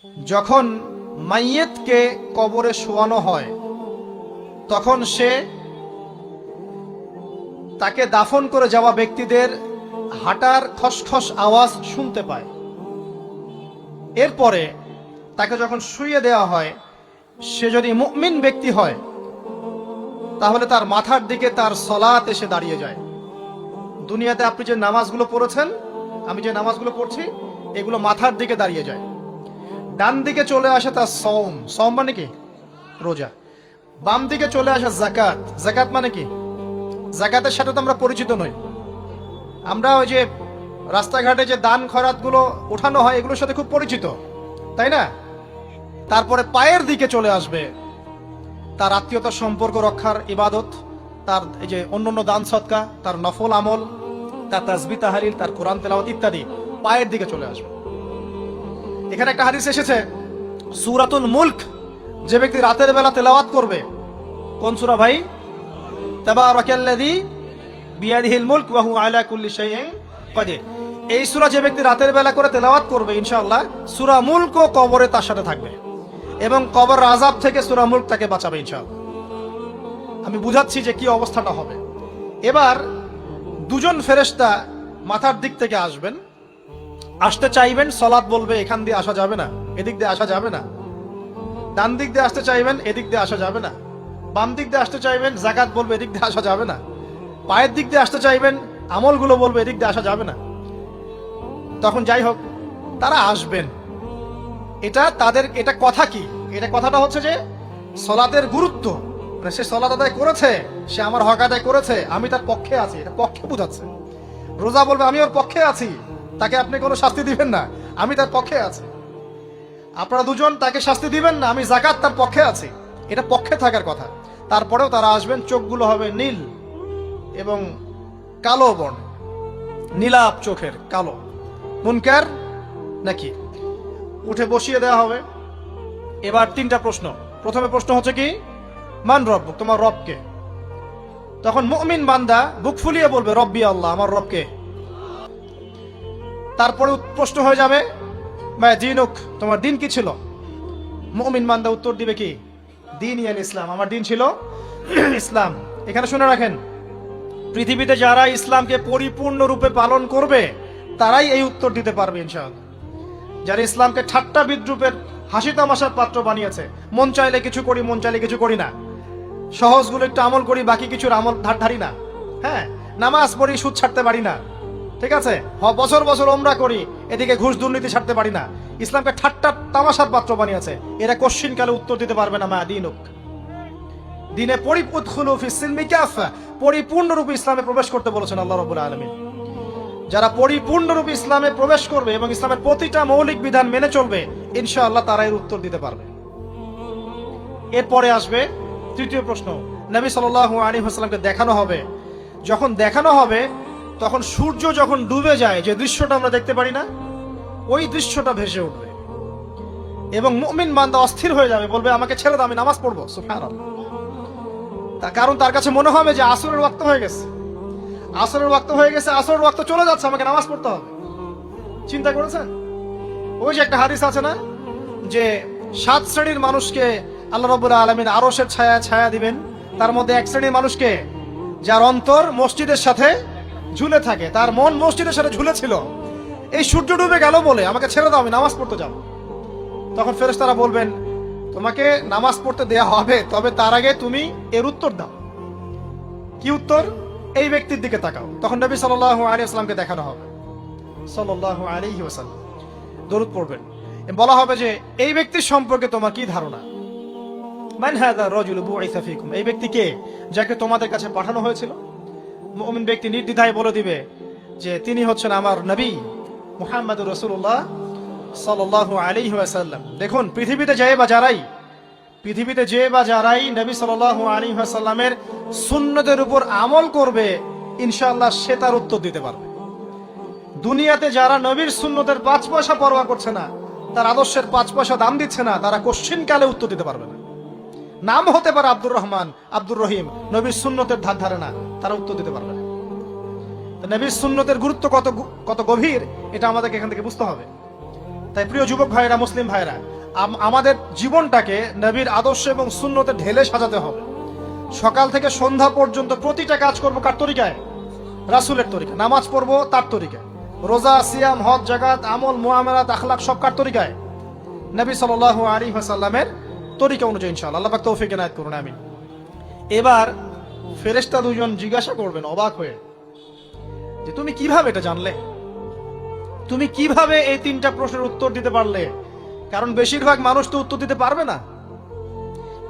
যখন মাইয়েতকে কবরে শোয়ানো হয় তখন সে তাকে দাফন করে যাওয়া ব্যক্তিদের হাঁটার খসখস আওয়াজ শুনতে পায়। এরপরে তাকে যখন শুইয়ে দেওয়া হয়, সে যদি মুমিন ব্যক্তি হয় তাহলে তার মাথার দিকে তার সলাত এসে দাঁড়িয়ে যায়। দুনিয়াতে আপনি যে নামাজগুলো পড়েছেন, আমি যে নামাজগুলো পড়ছি, এগুলো মাথার দিকে দাঁড়িয়ে যায়। ডান দিকে চলে আসে তার সওম, সওম মানে কি? রোজা। বাম দিকে চলে আসে যাকাত, যাকাত মানে কি? যাকাতের সাথে তো আমরা পরিচিত নই। আমরা ওই যে রাস্তাঘাটে যে দান খয়রাতগুলো ওঠানো হয় এগুলোর সাথে খুব পরিচিত, তাই না? তারপরে পায়ের দিকে চলে আসবে তার আত্মীয়তার সম্পর্ক রক্ষার ইবাদত, তার এই যে অন্যান্য দান সদকা, তার নফল আমল, তার তাসবিহ তাহলিল, তার কোরআন তেলাওয়াত ইত্যাদি পায়ের দিকে চলে আসবে। এখানে একটা হাদিস এসেছে, সূরাতুল মুলক যে ব্যক্তি রাতের বেলা তেলাওয়াত করবে, কোন সূরা ভাই? তাবারাকাল্লাযী বিয়াদিহিল মুলক ওয়া হুয়া আলা কুল্লি শাইইন কাদির। এই সূরা যে ব্যক্তি রাতের বেলা করে তেলাওয়াত করবে, ইনশাআল্লাহ সূরা মুলকও কবরে তার সাথে থাকবে এবং কবর আযাব থেকে সূরা মুলক তাকে বাঁচাবে ইনশাআল্লাহ। আমি বুঝাচ্ছি যে কি অবস্থাটা হবে। এবার দুজন ফেরেশতা মাথার দিক থেকে আসবেন, আসতে চাইবেন, সালাত বলবে এখান দিয়ে আসা যাবে না, এদিক দিয়ে আসা যাবে না। ডান দিক দিয়ে আসতে চাইবেন, এদিক দিয়ে আসা যাবে না। বাম দিক দিয়ে আসতে চাইবেন, যাকাত বলবে এদিক দিয়ে আসা যাবে না। পায়ের দিক দিয়ে আসতে চাইবেন, আমলগুলো বলবে এদিক দিয়ে আসা যাবে না। তখন যাই হোক, তারা আসবেন। এটা কথা কি? এটা কথাটা হচ্ছে যে সলাতের গুরুত্ব, মানে সে সলাত আদায় করেছে, সে আমার হক আদায় করেছে, আমি তার পক্ষে আছি, এটা পক্ষে বোঝাচ্ছে। রোজা বলবে আমি ওর পক্ষে আছি, তাকে আপনি কোনো শাস্তি দিবেন না, আমি তার পক্ষে আছি। আপনারা দুজন তাকে শাস্তি দিবেন না, আমি যাকাত তার পক্ষে আছি, এটা পক্ষে থাকার কথা। তারপরেও তারা আসবেন, চোখগুলো হবে নীল এবং কালো বর্ণ, নীলাপ চোখের, কালো। মুনকার নাকি? উঠে বসিয়ে দেওয়া হবে। এবার তিনটা প্রশ্ন। প্রথমে প্রশ্ন হচ্ছে কি, মান রব্বুক, তোমার রবকে? তখন মুমিন বান্দা বুক ফুলিয়ে বলবে রব্বি আল্লাহ, আমার রবকে। তারপরে প্রশ্ন হয়ে যাবে মা দিনুক, তোমার দিন কি ছিল? মুমিন বান্দা উত্তর দিবে কি, দিন ইয়াল ইসলাম, আমার দিন ছিল ইসলাম। এখানে শুনে রাখেন, পৃথিবীতে যারা ইসলামকে পরিপূর্ণ রূপে পালন করবে তারাই এই উত্তর দিতে পারবে ইনশাআল্লাহ। যারা ইসলামকে ঠাট্টা বিদ্রুপের হাসি তামাশার পাত্র বানিয়েছে, মন চাইলে কিছু করি, মন চাইলে কিছু করি না, সহজগুলো একটু আমল করি, বাকি কিছুর আমল ধারি না, হ্যাঁ, নামাজ পড়ি, সুদ ছাড়তে পারি না, ঠিক আছে, বছর বছর ওমরা করি, এদিকে ঘুষ দুর্নীতি ছাড়তে পারি না, ইসলামকে ঠাট্টা তামাশার পাত্র বানিয়েছে, এরা কোশ্চিনকালে উত্তর দিতে পারবে না মা দিনুক, দিনে পরিপূর্ণরূপে ইসলামে প্রবেশ করতে বলেছেন আল্লাহ রাব্বুল আলামিন। যারা পরিপূর্ণরূপে ইসলামে প্রবেশ করবে এবং ইসলামের প্রতিটা মৌলিক বিধান মেনে চলবে, ইনশাআল্লাহ তারা এর উত্তর দিতে পারবে। এরপরে আসবে তৃতীয় প্রশ্ন, নবী সাল্লাল্লাহু আলাইহি ওয়াসাল্লামকে দেখানো হবে। যখন দেখানো হবে তখন সূর্য যখন ডুবে যায়, যে দৃশ্যটা আমরা দেখতে পারি না, ওই দৃশ্যটা ভেসে উঠবে এবং মুমিন বান্দা অস্থির হয়ে যাবে, বলবে আমাকে ছেড়ে দাও, আমি নামাজ পড়বো। সুবহানাল্লাহ। তার কারণ তার কাছে মনে হবে যে আসরের ওয়াক্ত হয়ে গেছে, আসরের ওয়াক্ত হয়ে গেছে, আসরের ওয়াক্ত চলে যাচ্ছে, আমাকে নামাজ পড়তে হবে। চিন্তা করেছেন? ওই যে একটা হাদিস আছে না, যে 7 শ্রেণীর মানুষকে আল্লাহ রাব্বুল আলামিন আরশের ছায়া দিবেন। তার মধ্যে এক শ্রেণীর মানুষকে, যার অন্তর মসজিদের সাথে ঝুলে থাকে, তার মন মসজিদের সাথে ঝুলে ছিল, এই সূর্য ডুবে গেল বলে আমাকে ছেড়ে দাও, আমি নামাজ পড়তে যাব। তখন ফেরেশতারা বলবেন তোমাকে নামাজ পড়তে দেয়া হবে, তবে তার আগে তুমি এর উত্তর দাও। কি উত্তর? এই ব্যক্তির দিকে তাকাও। তখন নবী সাল্লাল্লাহু আলাইহি ওয়াসাল্লামকে দেখানো হবে, সাল্লাল্লাহু আলাইহি ওয়াসাল্লাম দরুদ পড়বেন। বলা হবে যে এই ব্যক্তির সম্পর্কে তোমার কি ধারণা? মান হাযা রাজুলু বুইসা ফীকুম, এই ব্যক্তি কে, যাকে তোমাদের কাছে পাঠানো হয়েছিল? মুমিন ব্যক্তি নির্দ্বিধায় বলে দিবে যে তিনি হচ্ছেন আমার নবী মুহাম্মদুর রাসূলুল্লাহ সাল্লাল্লাহু আলাইহি ওয়াসাল্লাম। দেখুন, পৃথিবীতে যে বা যারাই নবী সাল্লাল্লাহু আলাইহি ওয়াসাল্লামের সুন্নতের উপর আমল করবে, ইনশাআল্লাহ সে তার উত্তর দিতে পারবে। দুনিয়াতে যারা নবীর সুন্নতের 5 পয়সা পরোয়া করছে না, তার আদর্শের 5 পয়সা দাম দিচ্ছে না, তারা কোশ্চিনকালে উত্তর দিতে পারবে না। নাম হতে পারে আব্দুর রহমান, আব্দুর রহিম, নবীর সুন্নতের ধার ধারে না, তারা উত্তর দিতে পারবে না। নবীর সুন্নতের গুরুত্ব কত গভীর, এটা আমাদেরকে এখান থেকে বুঝতে হবে। তাই প্রিয় যুবক ভাইরা, মুসলিম ভাইরা, আমাদের জীবনটাকে নবীর আদর্শ এবং সুন্নতে ঢেলে সাজাতে হবে। সকাল থেকে সন্ধ্যা পর্যন্ত প্রতিটা কাজ করব কার তরিকায়? রাসূলের তরিকা। নামাজ পড়বো তার তরিকায়, রোজা, সিয়াম, হজ, জাকাত, আমল, মুআমালাত, আখলাক সব কার তরিকায়? নবী সাল্লাল্লাহু আলাইহি ওয়াসাল্লামের তরিকা অনুযায়ী ইনশাআল্লাহ। আল্লাহ পাক তৌফিক এনায়েত করুন, আমিন। এবার ফেরেশতা দুজন জিজ্ঞাসা করবেন অবাক হয়ে যে তুমি কিভাবে এটা জানলে? তুমি কিভাবে এই তিনটা প্রশ্নের উত্তর দিতে পারলে? কারণ বেশিরভাগ মানুষ তো উত্তর দিতে পারবে না,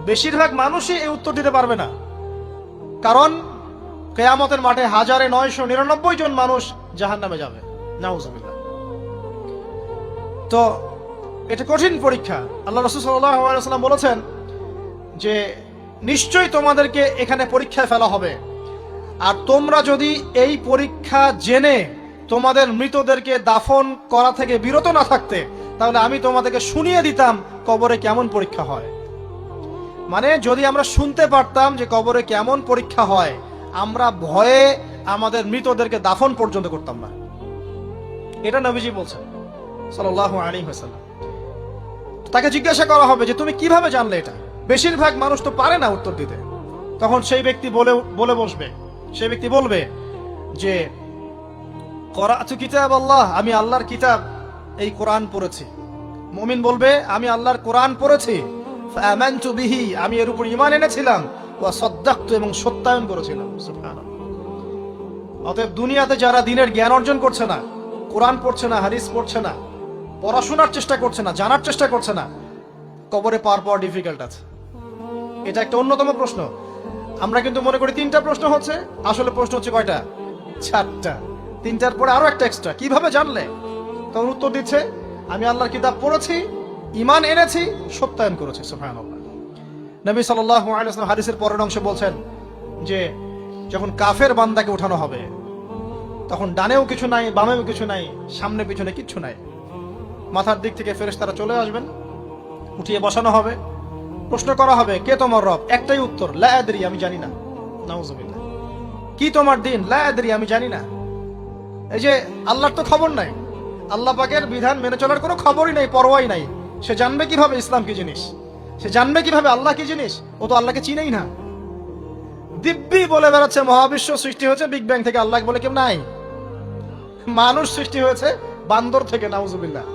বেশিরভাগ মানুষই এই উত্তর দিতে পারবে না। কারণ কিয়ামতের মাঠে 1999 জন মানুষ জাহান্নামে যাবে, নাউজুবিল্লাহ। তো এটা কঠিন পরীক্ষা। আল্লাহ রাসূল সাল্লাল্লাহু আলাইহি ওয়াসাল্লাম বলেছেন যে নিশ্চয়ই তোমাদেরকে এখানে পরীক্ষায় ফেলা হবে, আর তোমরা যদি এই পরীক্ষা জেনে তোমাদের মৃতদেরকে দাফন করা থেকে বিরত না থাকতে, তাহলে আমি তোমাদেরকে শুনিয়ে দিতাম কবরে কেমন পরীক্ষা হয়। মানে যদি আমরা শুনতে পারতাম যে কবরে কেমন পরীক্ষা হয়, আমরা ভয়ে আমাদের মৃতদেরকে দাফন পর্যন্ত করতাম না। এটা নবীজি বলছেন সাল্লাল্লাহু আলাইহি ওয়াসাল্লাম। তাকে জিজ্ঞাসা করা হবে যে তুমি কিভাবে জানলে এটা? বেশিরভাগ মানুষ তো পারে না উত্তর দিতে। তখন সেই ব্যক্তি বলে বসবে, সেই ব্যক্তি বলবে যে করাতু কিতাব আল্লাহ, আমি আল্লাহর কিতাব এই কোরআন পড়েছি। মুমিন বলবে আমি আল্লাহর কোরআন পড়েছি, ফাআমানতু বিহি, আমি এর উপর ঈমান এনেছিলাম, ওয়া সাদ্দাকতু, এবং সত্যায়ন করেছিলাম। সুবহানাল্লাহ। অতএব দুনিয়াতে যারা দ্বীনের জ্ঞান অর্জন করছে না, কোরআন পড়ছে না, হাদিস পড়ছে না, পড়াশোনার চেষ্টা করছে না, জানার চেষ্টা করছে না, কবরে পাওয়ার ডিফিকাল্ট আছে। এটা একটা অন্যতম প্রশ্ন। আমরা কিন্তু মনে করি তিনটা প্রশ্ন হচ্ছে, আসলে প্রশ্ন হচ্ছে কয়টা? চারটা। তিনটার পরে আরো একটা এক্সট্রা। কিভাবে জানলে? তখন উত্তর দিচ্ছে আমি আল্লাহর কিতাব পড়েছি, ঈমান এনেছি, সত্যায়ন করেছি। সুবহানাল্লাহ। নবী সাল্লাল্লাহু আলাইহি ওয়াসাল্লাম হাদিসের পরের অংশে বলছেন যে যখন কাফের বান্দাকে উঠানো হবে, তখন ডানেও কিছু নাই, বামেও কিছু নাই, সামনে পিছনে কিচ্ছু নাই। মাথার দিক থেকে ফেরেশতারা চলে আসবেন, উঠিয়ে বসানো হবে, প্রশ্ন করা হবে কে তোমার রব? একটাই উত্তর, লা আদরি, আমি জানি না। নাউজুবিল্লাহ। কি তোমার দিন? লা আদরি, আমি জানি না। এই যে আল্লাহর তো খবর নাই, আল্লাহ পাকের বিধান মেনে চলার কোনো খবরই নাই, পরোয়াই নাই। সে জানবে কিভাবে ইসলাম কি জিনিস? সে জানবে কিভাবে আল্লাহ কি জিনিস? ও তো আল্লাহকে চিনেই না। দিব্যি বলে বেড়াচ্ছে মহাবিশ্ব সৃষ্টি হয়েছে বিগ ব্যাং থেকে, আল্লাহ বলে কেউ নাই। মানুষ সৃষ্টি হয়েছে বান্দর থেকে, নাউজুবিল্লাহ।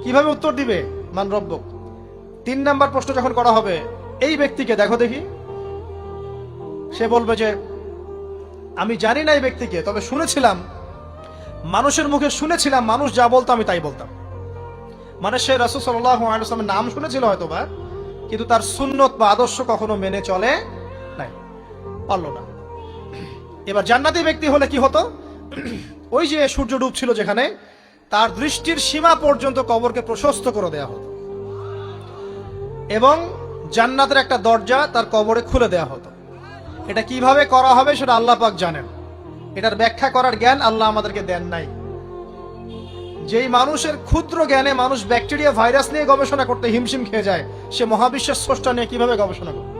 কিভাবে উত্তর দিবে? মান রব্বুক। 3 নাম্বার প্রশ্ন যখন করা হবে, এই ব্যক্তিকে দেখো দেখি, সে বলবে যে আমি জানি না এই ব্যক্তিকে, তবে শুনেছিলাম, মানুষের মুখে শুনেছিলাম, মানুষ যা বলতো আমি তাই বলতাম। মানে সে রাসূল সাল্লাল্লাহু আলাইহি ওয়াসাল্লামের নাম শুনেছিল হয়তোবা, কিন্তু তার সুন্নত বা আদর্শ কখনো মেনে চলে নাই, পারল না। এবার জান্নাতি ব্যক্তি হলে কি হতো? ওই যে সূর্য ডুবছিল যেখানে, তার দৃষ্টির সীমা পর্যন্ত কবরকে প্রশস্ত করে দেয়া হতো, এবং জান্নাতের একটা দরজা তার কবরে খুলে দেয়া হতো। এটা কিভাবে করা হবে সেটা আল্লাহ পাক জানেন। এটার ব্যাখ্যা করার জ্ঞান আল্লাহ আমাদেরকে দেন নাই। যেই মানুষের ক্ষুদ্র জ্ঞানে মানুষ ব্যাকটেরিয়া, ভাইরাস নিয়ে গবেষণা করতে হিমশিম খেয়ে যায়, সে মহাবিশ্বের স্রষ্টা নিয়ে কিভাবে গবেষণা করবে?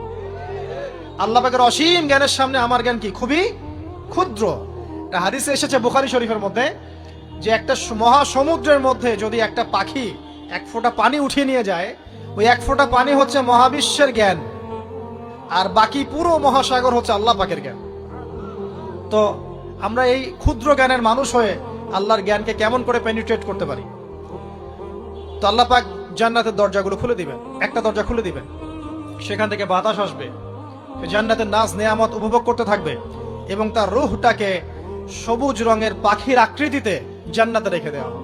আল্লাহ পাকের অসীম জ্ঞানের সামনে আমার জ্ঞান কি? খুবই ক্ষুদ্র। এটা হাদিসে এসেছে বুখারী শরীফের মধ্যে, যে একটা মহাসমুদ্রের মধ্যে যদি একটা পাখি 1 ফোঁটা পানি উঠিয়ে নিয়ে যায়, ওই 1 ফোঁটা পানি হচ্ছে মহাবিশ্বের জ্ঞান, আর বাকি পুরো মহাসাগর হচ্ছে আল্লাহ পাকের জ্ঞান। তো আমরা এই ক্ষুদ্র জ্ঞানের মানুষ হয়ে আল্লাহর জ্ঞানকে কেমন করে পেনিট্রেট করতে পারি? তো আল্লাহ পাক জান্নাতের দরজাগুলো খুলে দিবেন, একটা দরজা খুলে দিবেন, সেখান থেকে বাতাস আসবে, সে জান্নাতের নাজ নেয়ামত উপভোগ করতে থাকবে, এবং তার রূহটাকে সবুজ রঙের পাখির আকৃতিতে জান্নাতে রেখে দেওয়া হবে।